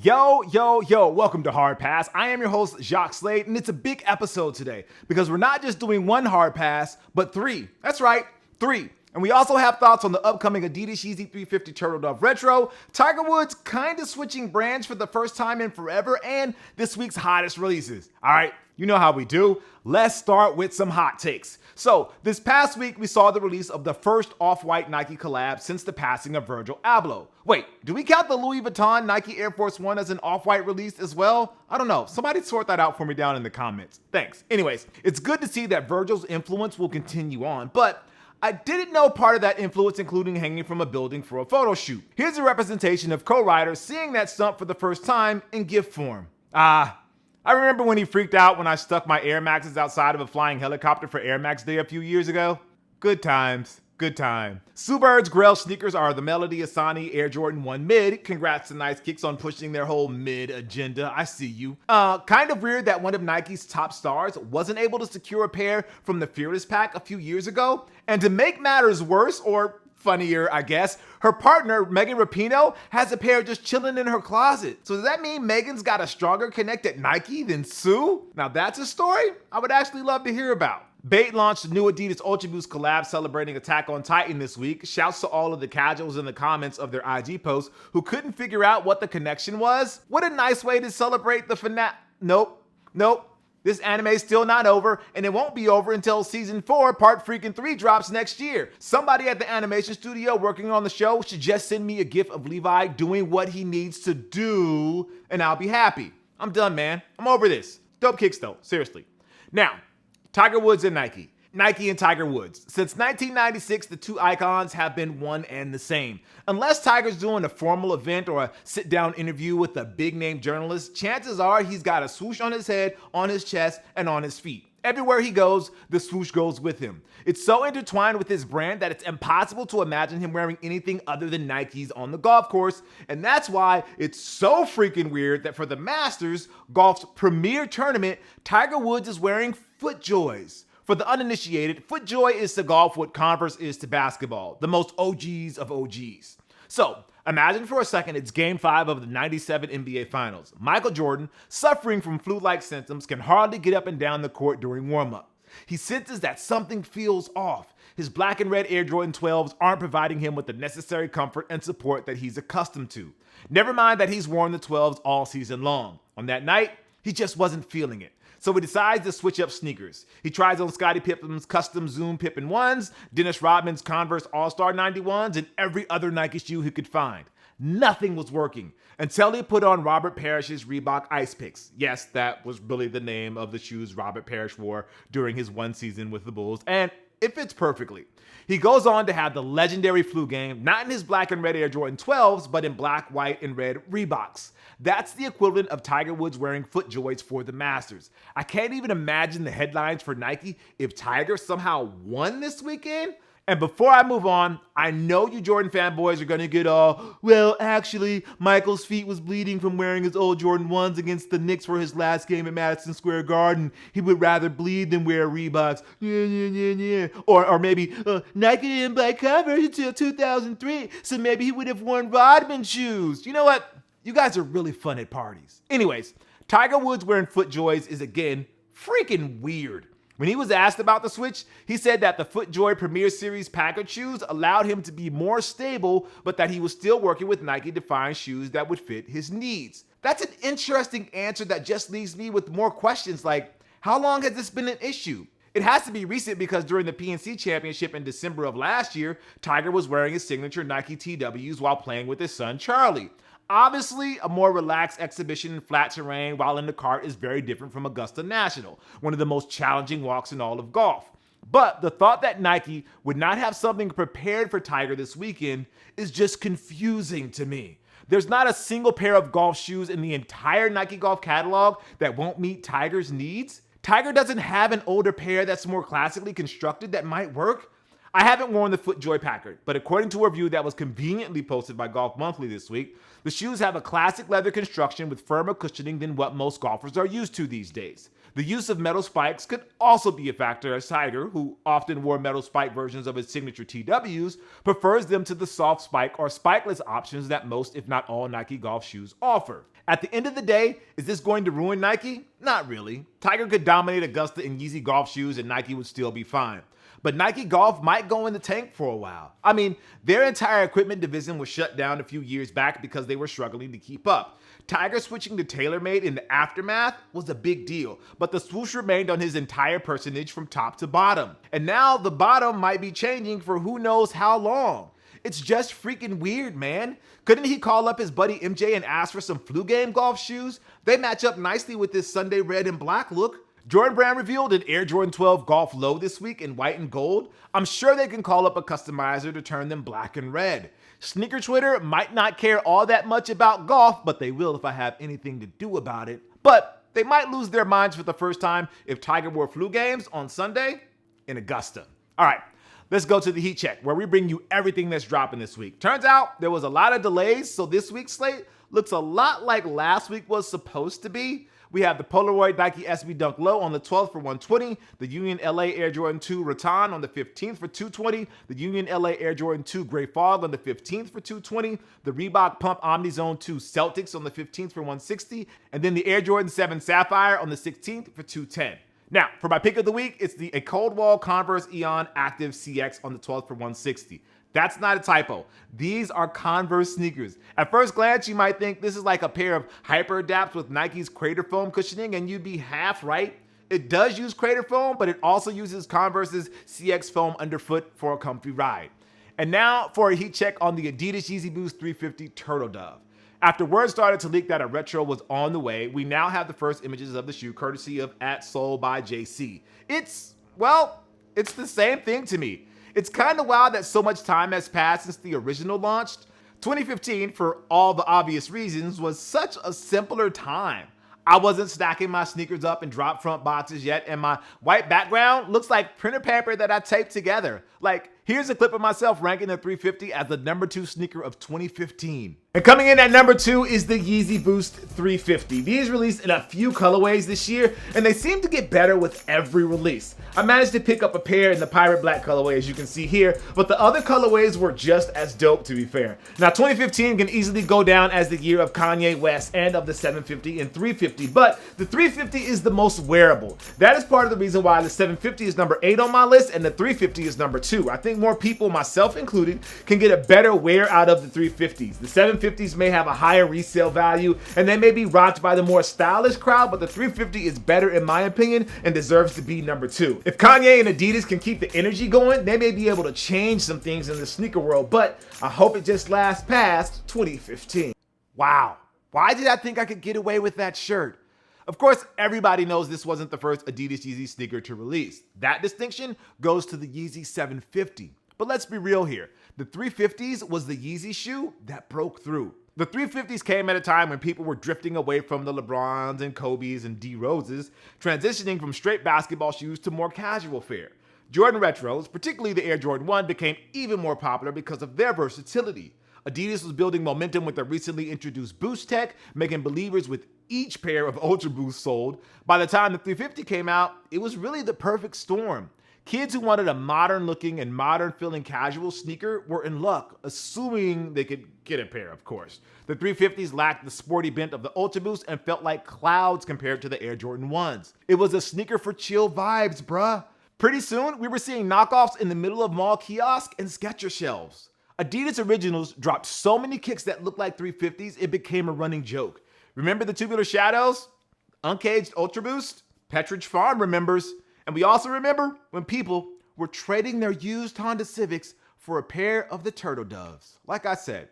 Yo, welcome to Hard Pass. I am your host, Jacques Slade, and it's a big episode today because we're not just doing one Hard Pass, but three. That's right, three. And we also have thoughts on the upcoming Adidas Yeezy 350 Turtle Dove Retro, Tiger Woods kind of switching brands for the first time in forever, and this week's hottest releases. All right, you know how we do. Let's start with some hot takes. So, this past week, we saw the release of the first off-white Nike collab since the passing of Virgil Abloh. Wait, do we count the Louis Vuitton Nike Air Force One as an off-white release as well? I don't know. Somebody sort that out for me down in the comments. Thanks. Anyways, it's good to see that Virgil's influence will continue on, but I didn't know part of that influence including hanging from a building for a photo shoot. Here's a representation of co-writer seeing that stunt for the first time in GIF form. I remember when he freaked out when I stuck my Air Maxes outside of a flying helicopter for Air Max Day a few years ago. Good times. Good time. Subird's Grail sneakers are the Melody Asani Air Jordan 1 Mid. Congrats to Nice Kicks on pushing their whole mid agenda. I see you. Kind of weird that one of Nike's top stars wasn't able to secure a pair from the Fearless pack a few years ago. And to make matters worse, or funnier, I guess, her partner, Megan Rapinoe, has a pair just chilling in her closet. So does that mean Megan's got a stronger connect at Nike than Sue? Now that's a story I would actually love to hear about. Bait launched a new Adidas Ultra Boost collab celebrating Attack on Titan this week. Shouts to all of the casuals in the comments of their IG posts who couldn't figure out what the connection was. What a nice way to celebrate the Nope. This anime is still not over, and it won't be over until season 4, part freaking 3 drops next year. Somebody at the animation studio working on the show should just send me a gif of Levi doing what he needs to do, and I'll be happy. I'm done, man. I'm over this. Dope kicks though, seriously. Now, Tiger Woods and Nike. Nike and Tiger Woods. Since 1996, the two icons have been one and the same. Unless Tiger's doing a formal event or a sit-down interview with a big-name journalist, chances are he's got a swoosh on his head, on his chest, and on his feet. Everywhere he goes, the swoosh goes with him. It's so intertwined with his brand that it's impossible to imagine him wearing anything other than Nikes on the golf course, and that's why it's so freaking weird that for the Masters, golf's premier tournament, Tiger Woods is wearing FootJoys. For the uninitiated, FootJoy is to golf what Converse is to basketball, the most OGs of OGs. So, imagine for a second it's Game 5 of the 97 NBA Finals. Michael Jordan, suffering from flu-like symptoms, can hardly get up and down the court during warm-up. He senses that something feels off. His black and red Air Jordan 12s aren't providing him with the necessary comfort and support that he's accustomed to. Never mind that he's worn the 12s all season long. On that night, he just wasn't feeling it. So he decides to switch up sneakers. He tries on Scottie Pippen's custom Zoom Pippen 1s, Dennis Rodman's Converse All-Star 91s, and every other Nike shoe he could find. Nothing was working until he put on Robert Parrish's Reebok Ice Picks. Yes, that was really the name of the shoes Robert Parrish wore during his one season with the Bulls, and it fits perfectly. He goes on to have the legendary flu game, not in his black and red Air Jordan 12s, but in black, white, and red Reeboks. That's the equivalent of Tiger Woods wearing FootJoys for the Masters. I can't even imagine the headlines for Nike if Tiger somehow won this weekend. And before I move on, I know you Jordan fanboys are gonna get all, well, actually, Michael's feet was bleeding from wearing his old Jordan 1s against the Knicks for his last game at Madison Square Garden. He would rather bleed than wear Reeboks. Yeah. Or maybe, Nike didn't buy Converse until 2003, so maybe he would have worn Rodman shoes. You know what? You guys are really fun at parties. Anyways, Tiger Woods wearing FootJoys is again freaking weird. When he was asked about the switch, he said that the FootJoy Premier Series package shoes allowed him to be more stable, but that he was still working with Nike to find shoes that would fit his needs. That's an interesting answer that just leaves me with more questions like, how long has this been an issue? It has to be recent because during the PNC Championship in December of last year, Tiger was wearing his signature Nike TWs while playing with his son Charlie. Obviously, a more relaxed exhibition in flat terrain while in the cart is very different from Augusta National, one of the most challenging walks in all of golf. But the thought that Nike would not have something prepared for Tiger this weekend is just confusing to me. There's not a single pair of golf shoes in the entire Nike golf catalog that won't meet Tiger's needs. Tiger doesn't have an older pair that's more classically constructed that might work. I haven't worn the FootJoy Packard, but according to a review that was conveniently posted by Golf Monthly this week, the shoes have a classic leather construction with firmer cushioning than what most golfers are used to these days. The use of metal spikes could also be a factor, as Tiger, who often wore metal spike versions of his signature TWs, prefers them to the soft spike or spikeless options that most, if not all, Nike golf shoes offer. At the end of the day, is this going to ruin Nike? Not really. Tiger could dominate Augusta in Yeezy golf shoes and Nike would still be fine. But Nike Golf might go in the tank for a while. I mean, their entire equipment division was shut down a few years back because they were struggling to keep up. Tiger switching to TaylorMade in the aftermath was a big deal, but the swoosh remained on his entire personage from top to bottom. And now the bottom might be changing for who knows how long. It's just freaking weird, man. Couldn't he call up his buddy MJ and ask for some flu game golf shoes? They match up nicely with this Sunday red and black look. Jordan Brand revealed an Air Jordan 12 Golf Low this week in white and gold. I'm sure they can call up a customizer to turn them black and red. Sneaker Twitter might not care all that much about golf, but they will if I have anything to do about it. But they might lose their minds for the first time if Tiger wore flu games on Sunday in Augusta. All right, let's go to the heat check, where we bring you everything that's dropping this week. Turns out there was a lot of delays, so this week's slate looks a lot like last week was supposed to be. We have the Polaroid Nike SB Dunk Low on the 12th for 120, the Union LA Air Jordan 2 Rattan on the 15th for 220, the Union LA Air Jordan 2 Gray Fog on the 15th for 220, the Reebok Pump Omnizone 2 Celtics on the 15th for 160, and then the Air Jordan 7 Sapphire on the 16th for 210. Now, for my pick of the week, it's a Cold Wall Converse Eon Active CX on the 12th for 160. That's not a typo. These are Converse sneakers. At first glance, you might think this is like a pair of Hyper Adapts with Nike's Crater Foam cushioning, and you'd be half right. It does use Crater Foam, but it also uses Converse's CX foam underfoot for a comfy ride. And now for a heat check on the Adidas Yeezy Boost 350 Turtle Dove. After word started to leak that a retro was on the way, we now have the first images of the shoe courtesy of @SoulByJC. It's the same thing to me. It's kind of wild that so much time has passed since the original launched. 2015, for all the obvious reasons, was such a simpler time. I wasn't stacking my sneakers up in drop front boxes yet, and my white background looks like printer paper that I taped together. Like, here's a clip of myself ranking the 350 as the number 2 sneaker of 2015. And coming in at number 2 is the Yeezy Boost 350. These released in a few colorways this year, and they seem to get better with every release. I managed to pick up a pair in the Pirate Black colorway, as you can see here, but the other colorways were just as dope, to be fair. Now, 2015 can easily go down as the year of Kanye West and of the 750 and 350, but the 350 is the most wearable. That is part of the reason why the 750 is number 8 on my list and the 350 is number 2. I think more people, myself included, can get a better wear out of the 350s. The 750s may have a higher resale value and they may be rocked by the more stylish crowd, but the 350 is better in my opinion and deserves to be number 2. If Kanye and Adidas can keep the energy going, they may be able to change some things in the sneaker world, but I hope it just lasts past 2015. Wow, why did I think I could get away with that shirt? Of course, everybody knows this wasn't the first Adidas Yeezy sneaker to release. That distinction goes to the Yeezy 750. But let's be real here. The 350s was the Yeezy shoe that broke through. The 350s came at a time when people were drifting away from the LeBrons and Kobe's and D Roses, transitioning from straight basketball shoes to more casual fare. Jordan Retros, particularly the Air Jordan 1, became even more popular because of their versatility. Adidas was building momentum with their recently introduced Boost Tech, making believers with each pair of Ultra Boosts sold. By the time the 350 came out, it was really the perfect storm. Kids who wanted a modern-looking and modern-feeling casual sneaker were in luck, assuming they could get a pair, of course. The 350s lacked the sporty bent of the Ultra Boost and felt like clouds compared to the Air Jordan 1s. It was a sneaker for chill vibes, bruh. Pretty soon, we were seeing knockoffs in the middle of mall kiosks and Skechers shelves. Adidas Originals dropped so many kicks that looked like 350s, it became a running joke. Remember the Tubular Shadows? Uncaged Ultra Boost? Petridge Farm remembers. And we also remember when people were trading their used Honda Civics for a pair of the Turtle Doves. Like I said,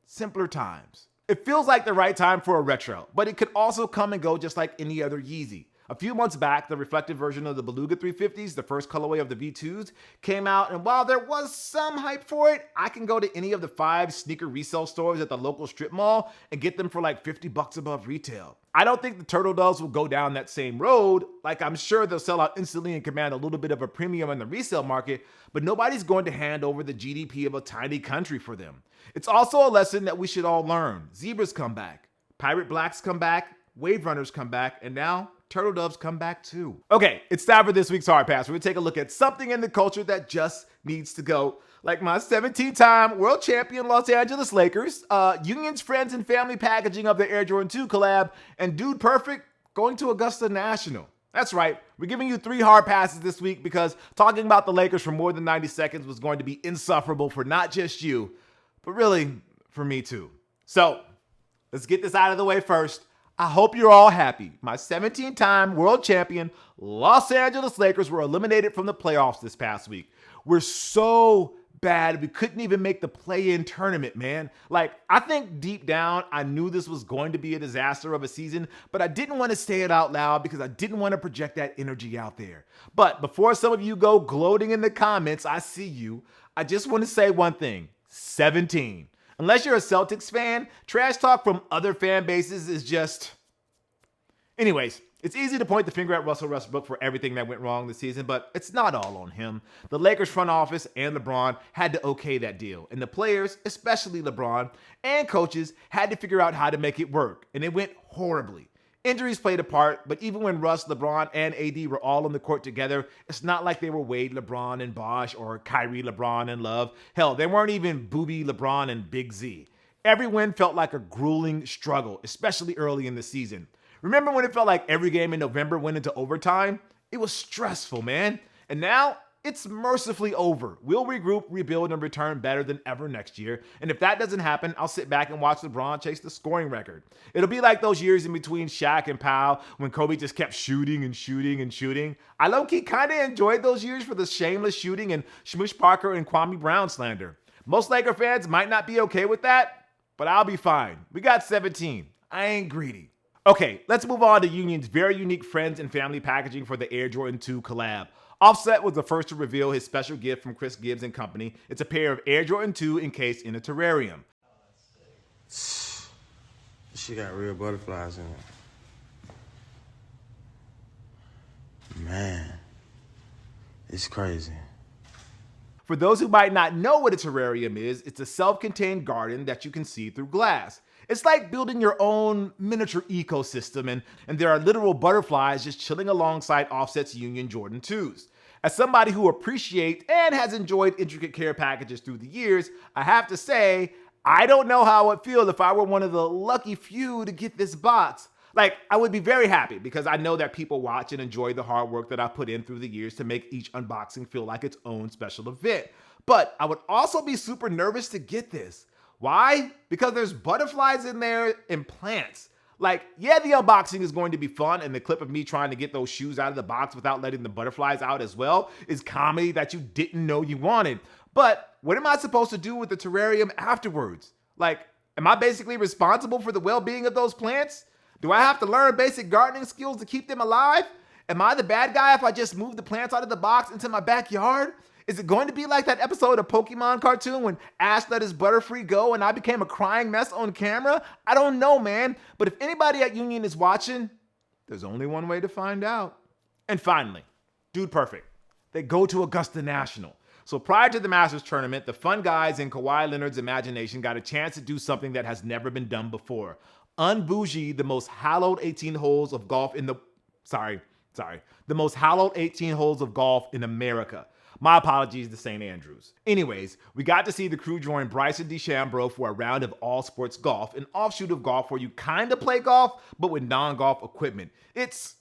simpler times. It feels like the right time for a retro, but it could also come and go just like any other Yeezy. A few months back, the reflective version of the Beluga 350s, the first colorway of the V2s, came out, and while there was some hype for it, I can go to any of the 5 sneaker resale stores at the local strip mall and get them for like $50 above retail. I don't think the Turtle Doves will go down that same road. Like, I'm sure they'll sell out instantly and command a little bit of a premium in the resale market, but nobody's going to hand over the GDP of a tiny country for them. It's also a lesson that we should all learn. Zebras come back, Pirate Blacks come back, Wave Runners come back, and now Turtle Doves come back too. Okay, it's time for this week's Hard Pass. We're gonna take a look at something in the culture that just needs to go. Like my 17-time world champion Los Angeles Lakers, Union's friends and family packaging of the Air Jordan 2 collab, and Dude Perfect going to Augusta National. That's right, we're giving you 3 hard passes this week because talking about the Lakers for more than 90 seconds was going to be insufferable for not just you, but really for me too. So let's get this out of the way first. I hope you're all happy. My 17-time world champion Los Angeles Lakers were eliminated from the playoffs this past week. We're so bad we couldn't even make the play-in tournament, man. Like, I think deep down I knew this was going to be a disaster of a season, but I didn't want to say it out loud because I didn't want to project that energy out there. But before some of you go gloating in the comments, I see you. I just want to say one thing: 17. Unless you're a Celtics fan, trash talk from other fan bases is just... Anyways, it's easy to point the finger at Russell Westbrook for everything that went wrong this season, but it's not all on him. The Lakers front office and LeBron had to okay that deal, and the players, especially LeBron, and coaches had to figure out how to make it work, and it went horribly. Injuries played a part, but even when Russ, LeBron, and AD were all on the court together, it's not like they were Wade, LeBron, and Bosh, or Kyrie, LeBron, and Love. Hell, they weren't even Booby, LeBron, and Big Z. Every win felt like a grueling struggle, especially early in the season. Remember when it felt like every game in November went into overtime? It was stressful, man. And now, it's mercifully over. We'll regroup, rebuild, and return better than ever next year. And if that doesn't happen, I'll sit back and watch LeBron chase the scoring record. It'll be like those years in between Shaq and Powell when Kobe just kept shooting and shooting and shooting. I low-key kind of enjoyed those years for the shameless shooting and Shmush Parker and Kwame Brown slander. Most Laker fans might not be okay with that, but I'll be fine. We got 17. I ain't greedy. Okay, let's move on to Union's very unique friends and family packaging for the Air Jordan 2 collab. Offset was the first to reveal his special gift from Chris Gibbs and company. It's a pair of Air Jordan 2 encased in a terrarium. She got real butterflies in it. Man, it's crazy. For those who might not know what a terrarium is, it's a self-contained garden that you can see through glass. It's like building your own miniature ecosystem, and there are literal butterflies just chilling alongside Offset's Union Jordan 2s. As somebody who appreciates and has enjoyed intricate care packages through the years, I have to say, I don't know how I would feel if I were one of the lucky few to get this box. Like, I would be very happy because I know that people watch and enjoy the hard work that I put in through the years to make each unboxing feel like its own special event. But I would also be super nervous to get this. Why? Because there's butterflies in there and plants. Like, yeah, the unboxing is going to be fun, and the clip of me trying to get those shoes out of the box without letting the butterflies out as well is comedy that you didn't know you wanted. But what am I supposed to do with the terrarium afterwards? Like, am I basically responsible for the well-being of those plants? Do I have to learn basic gardening skills to keep them alive? Am I the bad guy if I just move the plants out of the box into my backyard? Is it going to be like that episode of Pokemon cartoon when Ash let his Butterfree go and I became a crying mess on camera? I don't know, man. But if anybody at Union is watching, there's only one way to find out. And finally, Dude Perfect. They go to Augusta National. So prior to the Masters tournament, the fun guys in Kawhi Leonard's imagination got a chance to do something that has never been done before. Unbougie the most hallowed 18 holes of golf in the... The most hallowed 18 holes of golf in America. My apologies to St. Andrews. Anyways, we got to see the crew join Bryson DeChambeau for a round of all sports golf, an offshoot of golf where you kind of play golf, but with non-golf equipment. It's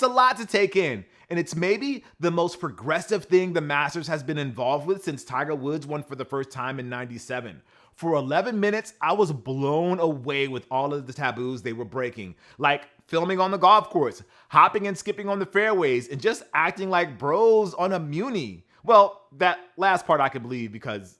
a lot to take in, and it's maybe the most progressive thing the Masters has been involved with since Tiger Woods won for the first time in '97. For 11 minutes, I was blown away with all of the taboos they were breaking, like filming on the golf course, hopping and skipping on the fairways, and just acting like bros on a muni. Well, that last part I can believe because,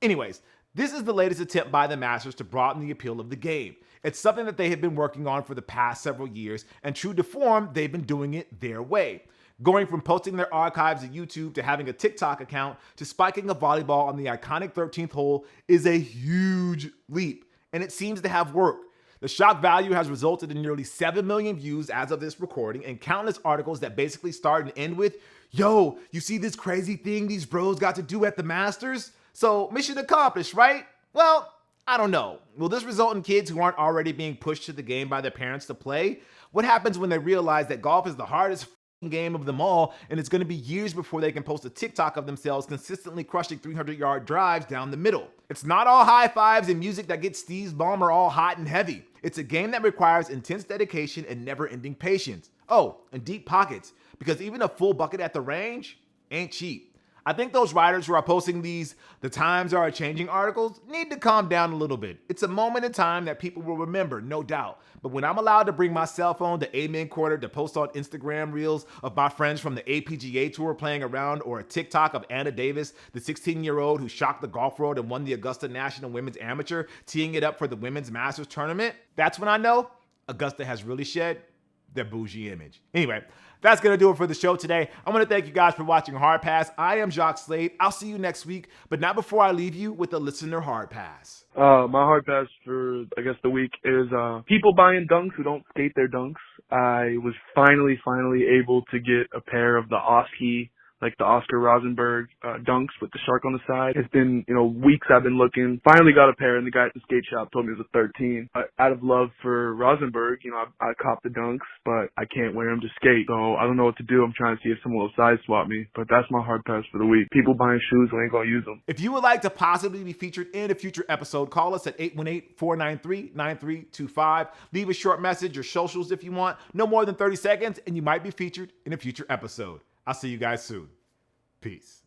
Anyways, This is the latest attempt by the Masters to broaden the appeal of the game. It's something that they have been working on for the past several years, and true to form, they've been doing it their way. Going from posting their archives to YouTube to having a TikTok account to spiking a volleyball on the iconic 13th hole is a huge leap, and it seems to have worked. The shock value has resulted in nearly 7 million views as of this recording and countless articles that basically start and end with, "Yo, you see this crazy thing these bros got to do at the Masters? So mission accomplished, right?" Well, I don't know. Will this result in kids who aren't already being pushed to the game by their parents to play? What happens when they realize that golf is the hardest game of them all, and it's going to be years before they can post a TikTok of themselves consistently crushing 300-yard drives down the middle? It's not all high fives and music that gets Steve's bomber all hot and heavy. It's a game that requires intense dedication and never-ending patience. Oh, and deep pockets, because even a full bucket at the range ain't cheap. I think those writers who are posting these "the times are changing" articles need to calm down a little bit. It's a moment in time that people will remember, no doubt. But when I'm allowed to bring my cell phone to Amen Quarter to post on Instagram reels of my friends from the APGA Tour playing around, or a TikTok of Anna Davis, the 16-year-old who shocked the golf world and won the Augusta National Women's Amateur, teeing it up for the Women's Masters Tournament, that's when I know Augusta has really shed their bougie image. Anyway, that's going to do it for the show today. I want to thank you guys for watching Hard Pass. I am Jacques Slade. I'll see you next week, but not before I leave you with a listener Hard Pass. My hard pass for, I guess, the week is people buying dunks who don't skate their dunks. I was finally able to get a pair of the Oski, like the Oscar Rosenberg dunks with the shark on the side. It's been, weeks I've been looking. Finally got a pair, and the guy at the skate shop told me it was a 13. Out of love for Rosenberg, I copped the dunks, but I can't wear them to skate. So I don't know what to do. I'm trying to see if someone will size swap me, but that's my hard pass for the week. People buying shoes who ain't gonna use them. If you would like to possibly be featured in a future episode, call us at 818-493-9325. Leave a short message or socials if you want. No more than 30 seconds, and you might be featured in a future episode. I'll see you guys soon. Peace.